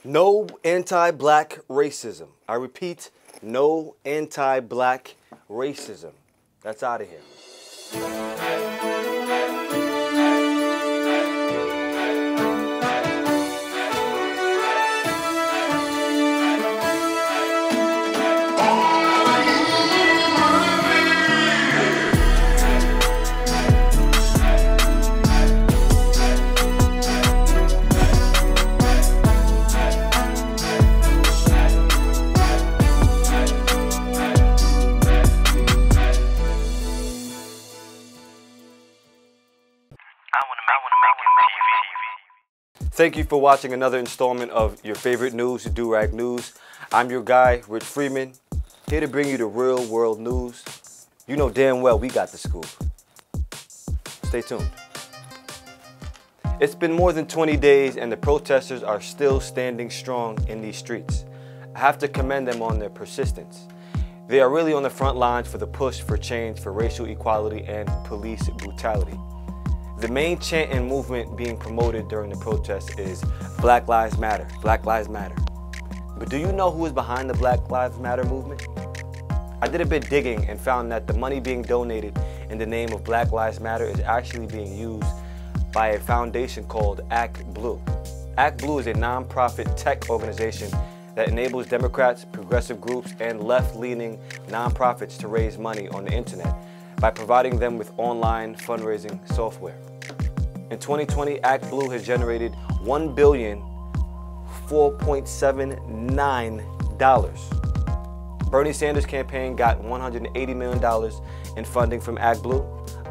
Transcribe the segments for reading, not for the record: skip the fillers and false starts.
No anti-black racism. I repeat, no anti-black racism. That's out of here. Thank you for watching another installment of your favorite news, Durag News. I'm your guy, Rich Freeman, here to bring you the real world news. You know damn well we got the scoop. Stay tuned. It's been more than 20 days and the protesters are still standing strong in these streets. I have to commend them on their persistence. They are really on the front lines for the push for change for racial equality and police brutality. The main chant and movement being promoted during the protest is Black Lives Matter, Black Lives Matter. But do you know who is behind the Black Lives Matter movement? I did a bit digging and found that the money being donated in the name of Black Lives Matter is actually being used by a foundation called Act Blue. Act Blue is a non-profit tech organization that enables Democrats, progressive groups, and left-leaning non-profits to raise money on the internet by providing them with online fundraising software. In 2020, Act Blue has generated $1,004,79. Bernie Sanders' campaign got $180 million in funding from Act Blue,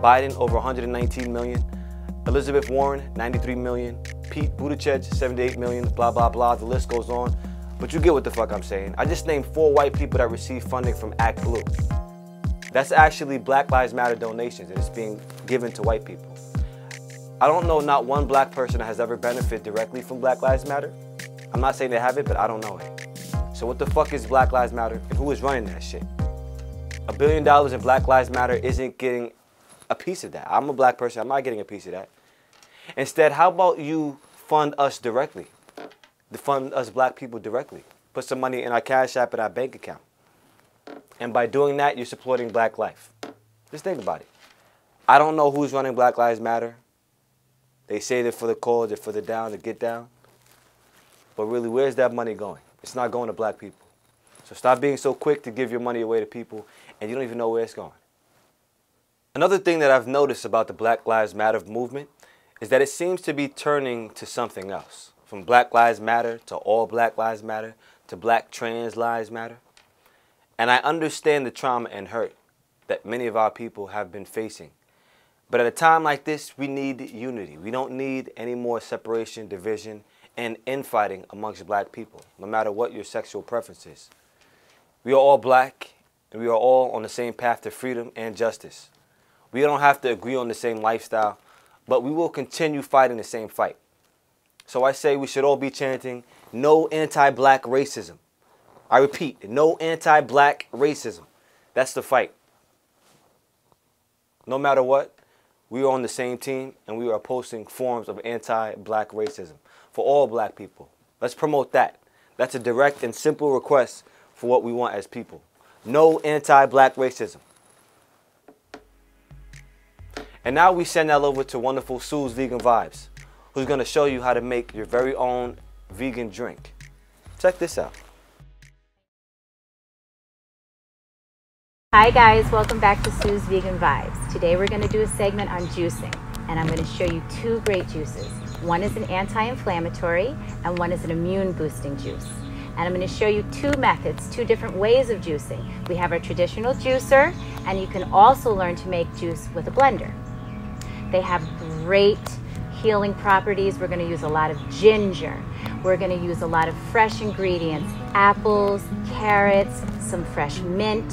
Biden over $119 million, Elizabeth Warren $93 million, Pete Buttigieg $78 million, blah, blah, blah, the list goes on. But you get what the fuck I'm saying. I just named 4 white people that received funding from Act Blue. That's actually Black Lives Matter donations, and it's being given to white people. I don't know not one black person that has ever benefited directly from Black Lives Matter. I'm not saying they haven't, but I don't know it. So what the fuck is Black Lives Matter, and who is running that shit? $1 billion in Black Lives Matter isn't getting a piece of that. I'm a black person, I'm not getting a piece of that. Instead, how about you fund us directly? Fund us black people directly. Put some money in our Cash App and our bank account. And by doing that, you're supporting black life. Just think about it. I don't know who's running Black Lives Matter. They say they're for the cause, they're for the down, to get down. But really, where's that money going? It's not going to black people. So stop being so quick to give your money away to people, and you don't even know where it's going. Another thing that I've noticed about the Black Lives Matter movement is that it seems to be turning to something else. From Black Lives Matter to All Black Lives Matter to Black Trans Lives Matter. And I understand the trauma and hurt that many of our people have been facing. But at a time like this, we need unity. We don't need any more separation, division, and infighting amongst black people, no matter what your sexual preference is. We are all black, and we are all on the same path to freedom and justice. We don't have to agree on the same lifestyle, but we will continue fighting the same fight. So I say we should all be chanting, no anti-black racism. I repeat, no anti-black racism. That's the fight. No matter what, we are on the same team and we are opposing forms of anti-black racism for all black people. Let's promote that. That's a direct and simple request for what we want as people. No anti-black racism. And now we send that over to wonderful Sue's Vegan Vibes, who's going to show you how to make your very own vegan drink. Check this out. Hi guys, welcome back to Sue's Vegan Vibes. Today we're going to do a segment on juicing, and I'm going to show you 2 great juices. One is an anti-inflammatory and one is an immune boosting juice. And I'm going to show you 2 methods, 2 different ways of juicing. We have our traditional juicer, and you can also learn to make juice with a blender. They have great healing properties. We're going to use a lot of ginger. We're going to use a lot of fresh ingredients, apples, carrots, some fresh mint.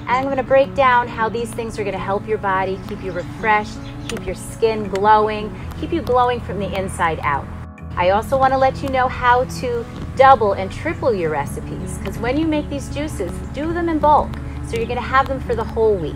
And I'm going to break down how these things are going to help your body, keep you refreshed, keep your skin glowing, keep you glowing from the inside out. I also want to let you know how to double and triple your recipes, because when you make these juices, do them in bulk. So you're going to have them for the whole week.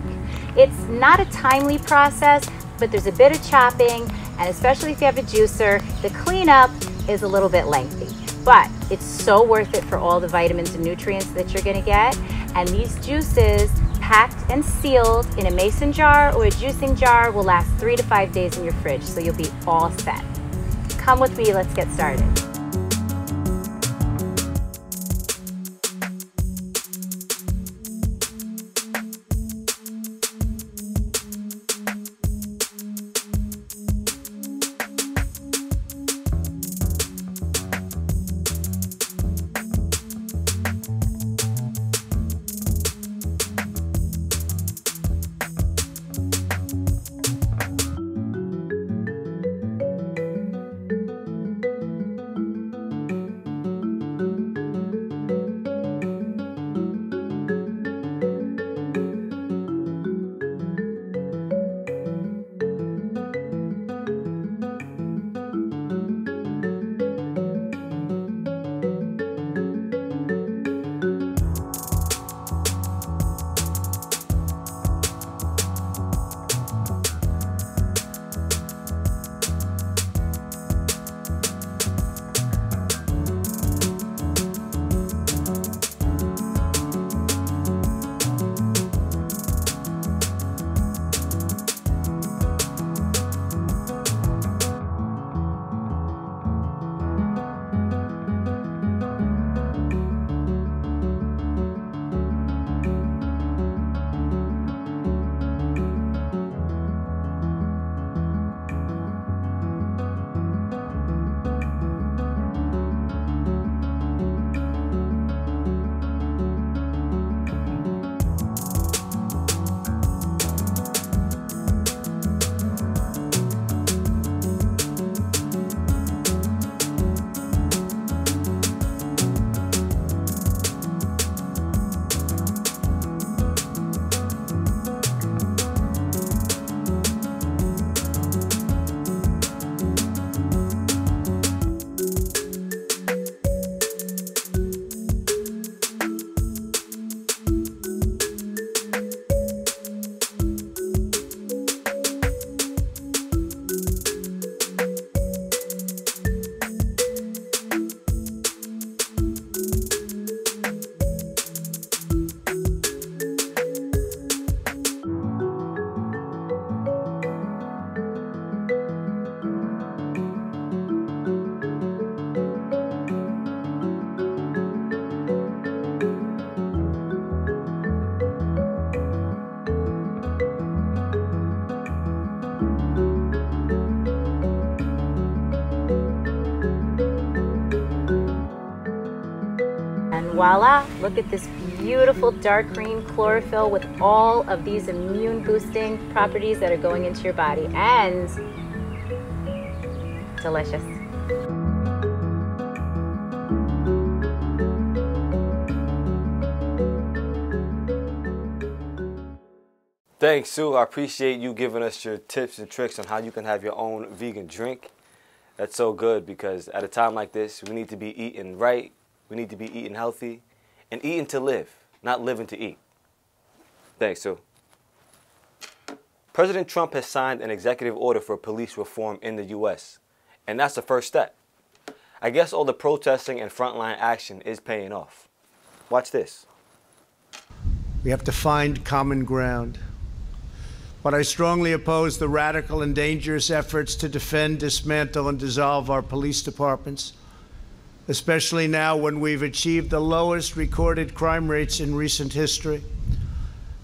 It's not a timely process, but there's a bit of chopping, and especially if you have a juicer, the cleanup is a little bit lengthy. But It's so worth it for all the vitamins and nutrients that you're gonna get. And these juices, packed and sealed in a mason jar or a juicing jar, will last 3 to 5 days in your fridge, so you'll be all set. Come with me, let's get started. And voila, look at this beautiful dark green chlorophyll with all of these immune boosting properties that are going into your body, and delicious. Thanks, Sue. I appreciate you giving us your tips and tricks on how you can have your own vegan drink. That's so good, because at a time like this, we need to be eating right, we need to be eating healthy, and eating to live, not living to eat. Thanks, Sue. President Trump has signed an executive order for police reform in the U.S., and that's the first step. I guess all the protesting and frontline action is paying off. Watch this. We have to find common ground. But I strongly oppose the radical and dangerous efforts to defend, dismantle, and dissolve our police departments, especially now when we've achieved the lowest recorded crime rates in recent history.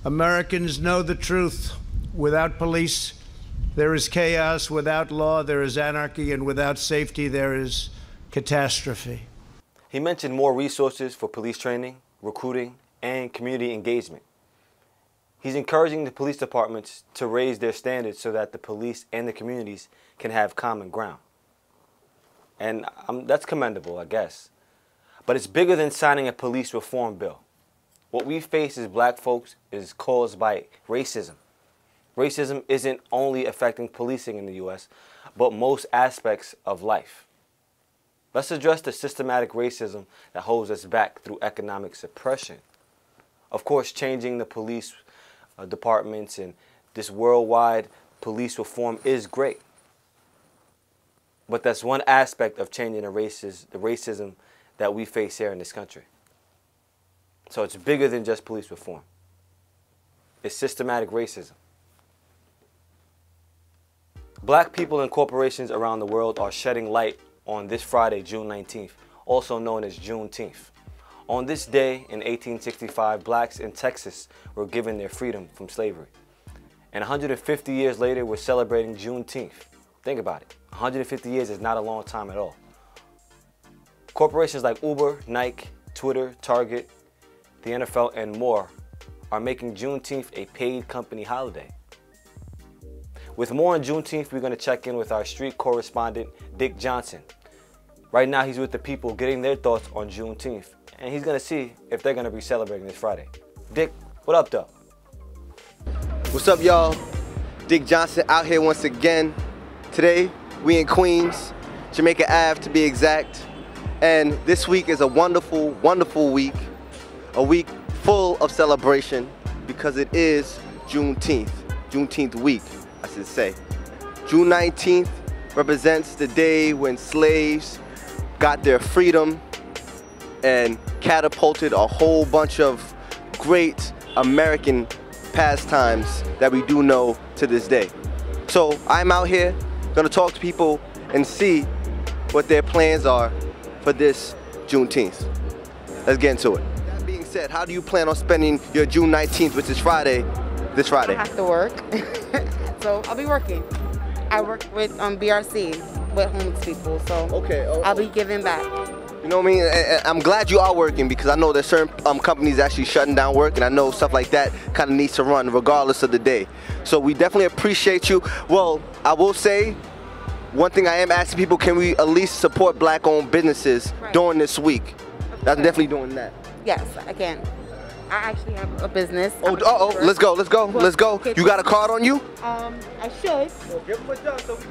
Americans know the truth. Without police, there is chaos. Without law, there is anarchy. And without safety, there is catastrophe. He mentioned more resources for police training, recruiting, and community engagement. He's encouraging the police departments to raise their standards so that the police and the communities can have common ground. And that's commendable, I guess. But it's bigger than signing a police reform bill. What we face as black folks is caused by racism. Racism isn't only affecting policing in the U.S., but most aspects of life. Let's address the systematic racism that holds us back through economic suppression. Of course, changing the police departments and this worldwide police reform is great. But that's one aspect of changing the racism that we face here in this country. So it's bigger than just police reform. It's systematic racism. Black people and corporations around the world are shedding light on this Friday, June 19th, also known as Juneteenth. On this day in 1865, blacks in Texas were given their freedom from slavery. And 150 years later, we're celebrating Juneteenth. Think about it. 150 years is not a long time at all. Corporations like Uber, Nike, Twitter, Target, the NFL, and more are making Juneteenth a paid company holiday. With more on Juneteenth, we're going to check in with our street correspondent, Dick Johnson. Right now, he's with the people getting their thoughts on Juneteenth, and he's going to see if they're going to be celebrating this Friday. Dick, what up, though? What's up, y'all? Dick Johnson out here once again. Today, we in Queens, Jamaica Ave to be exact. And this week is a wonderful, wonderful week. A week full of celebration because it is Juneteenth. Juneteenth week, I should say. June 19th represents the day when slaves got their freedom and catapulted a whole bunch of great American pastimes that we do know to this day. So I'm out here gonna talk to people and see what their plans are for this Juneteenth. Let's get into it. That being said, how do you plan on spending your June 19th, which is Friday, this Friday? I have to work, so I'll be working. I work with BRC, with homeless people, so Okay. I'll be giving back. You know what I mean? I'm glad you are working because I know there's certain companies actually shutting down work, and I know stuff like that kind of needs to run regardless of the day. So we definitely appreciate you. Well, I will say, one thing I am asking people, can we at least support black-owned businesses during this week? I'm definitely doing that. Yes, I can. I actually have a business. Let's go. You got a card on you? I should.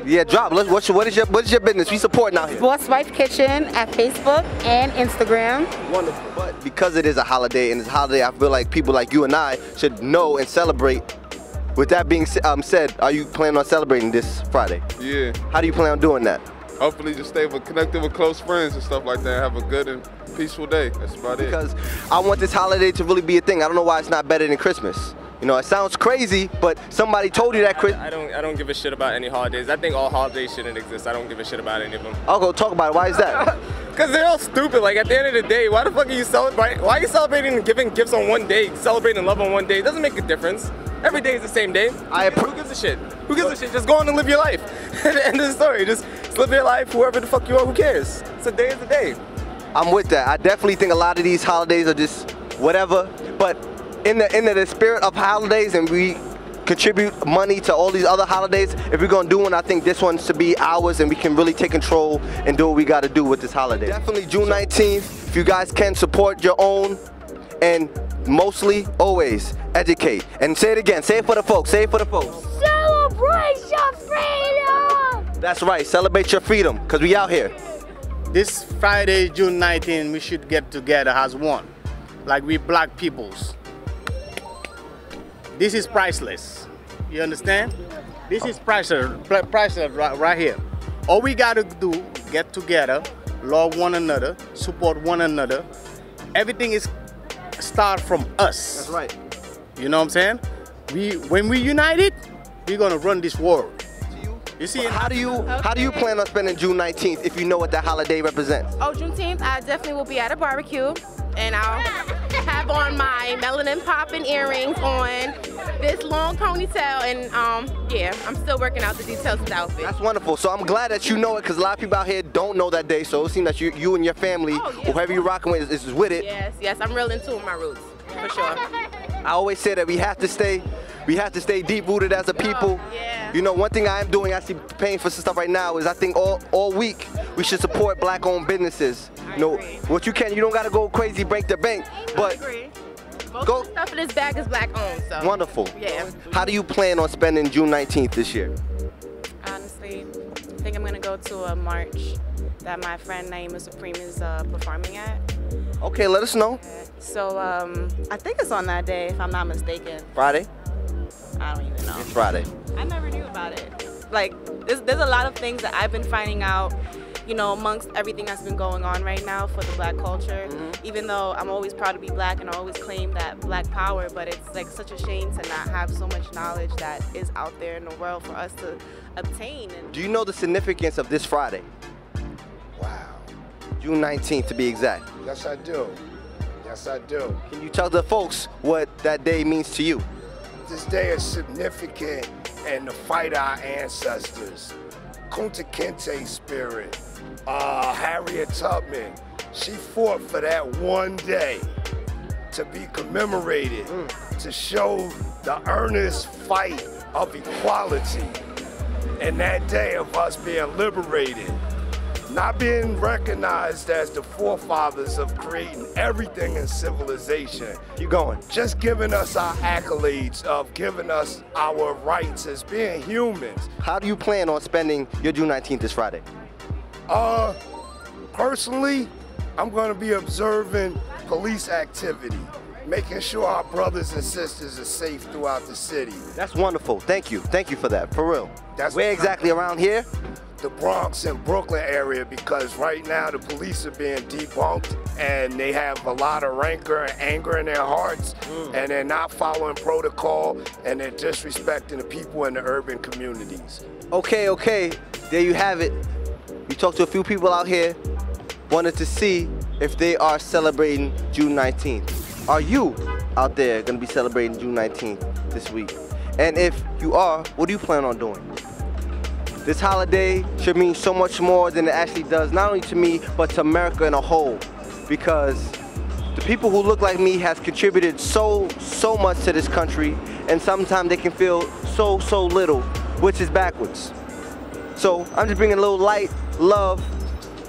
Yeah, drop. What is your business? We support now here. Boss Wife Kitchen at Facebook and Instagram. Wonderful. But because it is a holiday, and it's a holiday, I feel like people like you and I should know and celebrate. With that being said, are you planning on celebrating this Friday? Yeah. How do you plan on doing that? Hopefully just stay connected with close friends and stuff like that. Have a good and peaceful day. That's about it. Because I want this holiday to really be a thing. I don't know why it's not better than Christmas. You know, it sounds crazy, but somebody told you that Christmas. I don't give a shit about any holidays. I think all holidays shouldn't exist. I don't give a shit about any of them. I'll go talk about it. Why is that? Because they're all stupid. Like, at the end of the day, why the fuck are you celebrating? Why are you celebrating and giving gifts on one day, celebrating love on one day? It doesn't make a difference. Every day is the same day. Who gives a shit? Who gives a shit? Just go on and live your life. End of the story. Just live your life, whoever the fuck you are, who cares? It's a day is a day. I'm with that. I definitely think a lot of these holidays are just whatever. But in the spirit of holidays, and we contribute money to all these other holidays, if we're gonna do one, I think this one should be ours, and we can really take control and do what we gotta do with this holiday. Definitely June 19th, if you guys can support your own, and mostly, always, educate. And say it again, say it for the folks, say it for the folks. Celebrate your freedom! That's right, celebrate your freedom, because we out here. This Friday, June 19th, we should get together as one, like we black peoples. This is priceless. You understand? This is priceless right here. All we gotta do, get together, love one another, support one another. Everything is start from us. That's right. You know what I'm saying? When we united, we're gonna run this world. You see, how do you plan on spending June 19th if you know what that holiday represents? Oh, Juneteenth, I definitely will be at a barbecue, and I'll have on my melanin popping earrings on, this long ponytail, and yeah, I'm still working out the details of the outfit. That's wonderful. So I'm glad that you know it, because a lot of people out here don't know that day. So it seems that you and your family, whoever you're rocking with, is with it. Yes, I'm real in tune with my roots, for sure. I always say that we have to stay deep rooted as a people. You know, one thing I am doing, actually paying for some stuff right now, is I think all week we should support black-owned businesses. You know, what you can, you don't gotta go crazy break the bank, but most of the stuff in this bag is black-owned, so. Wonderful. Yeah. How do you plan on spending June 19th this year? Honestly, I think I'm gonna go to a march that my friend Naima Supreme is performing at. Okay, let us know. So I think it's on that day, if I'm not mistaken. Friday? I don't even know. It's Friday. I never knew about it. Like, there's a lot of things that I've been finding out you know, amongst everything that's been going on right now for the black culture. Even though I'm always proud to be black and I always claim that black power, but it's like such a shame to not have so much knowledge that is out there in the world for us to obtain. Do you know the significance of this Friday? Wow. June 19th to be exact. Yes, I do. Yes, I do. Can you tell the folks what that day means to you? This day is significant in the fight of our ancestors. Kunta Kinte spirit, Harriet Tubman, she fought for that one day to be commemorated, to show the earnest fight of equality. And that day of us being liberated, not being recognized as the forefathers of creating everything in civilization. Keep going. Just giving us our accolades of giving us our rights as being humans. How do you plan on spending your June 19th this Friday? Personally, I'm going to be observing police activity, making sure our brothers and sisters are safe throughout the city. That's wonderful. Thank you. Thank you for that. For real. Where exactly around here? The Bronx and Brooklyn area, because right now the police are being debunked and they have a lot of rancor and anger in their hearts and they're not following protocol and they're disrespecting the people in the urban communities. Okay, there you have it. We talked to a few people out here, wanted to see if they are celebrating June 19th. Are you out there gonna be celebrating June 19th this week? And if you are, what do you plan on doing? This holiday should mean so much more than it actually does, not only to me, but to America in a whole. Because the people who look like me has contributed so much to this country, and sometimes they can feel so little, which is backwards. So I'm just bringing a little light, love,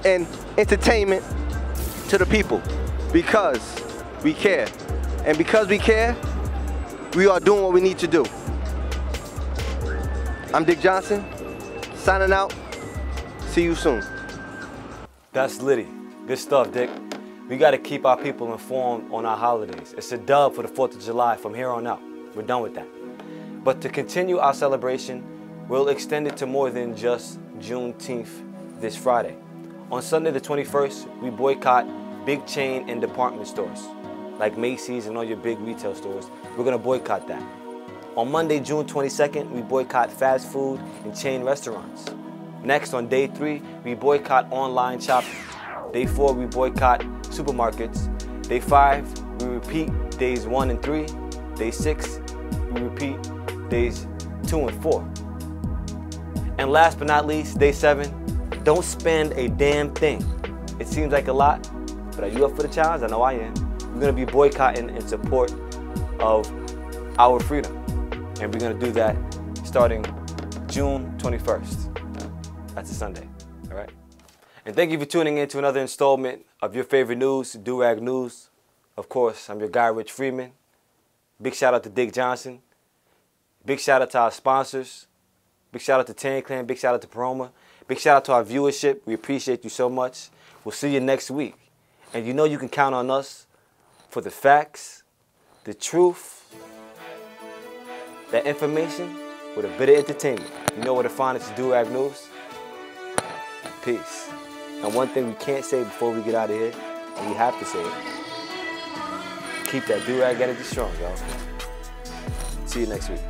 and entertainment to the people because we care. And because we care, we are doing what we need to do. I'm Dick Johnson. Signing out. See you soon. That's Liddy. Good stuff, Dick. We got to keep our people informed on our holidays. It's a dub for the 4th of July from here on out. We're done with that. But to continue our celebration, we'll extend it to more than just Juneteenth this Friday. On Sunday the 21st, we boycott big chain and department stores like Macy's and all your big retail stores. We're going to boycott that. On Monday, June 22nd, we boycott fast food and chain restaurants. Next, on day 3, we boycott online shopping. Day 4, we boycott supermarkets. Day 5, we repeat days 1 and 3. Day 6, we repeat days 2 and 4. And last but not least, day 7, don't spend a damn thing. It seems like a lot, but are you up for the challenge? I know I am. We're gonna be boycotting in support of our freedom. And we're gonna do that starting June 21st. That's a Sunday, all right? And thank you for tuning in to another installment of your favorite news, Durag News. Of course, I'm your guy, Rich Freeman. Big shout out to Dick Johnson. Big shout out to our sponsors. Big shout out to Tan Clan, big shout out to Paroma. Big shout out to our viewership. We appreciate you so much. We'll see you next week. And you know you can count on us for the facts, the truth, that information with a bit of entertainment. You know where to find us, Durag News. Peace. And one thing we can't say before we get out of here, and we have to say it, keep that Durag energy strong, y'all. See you next week.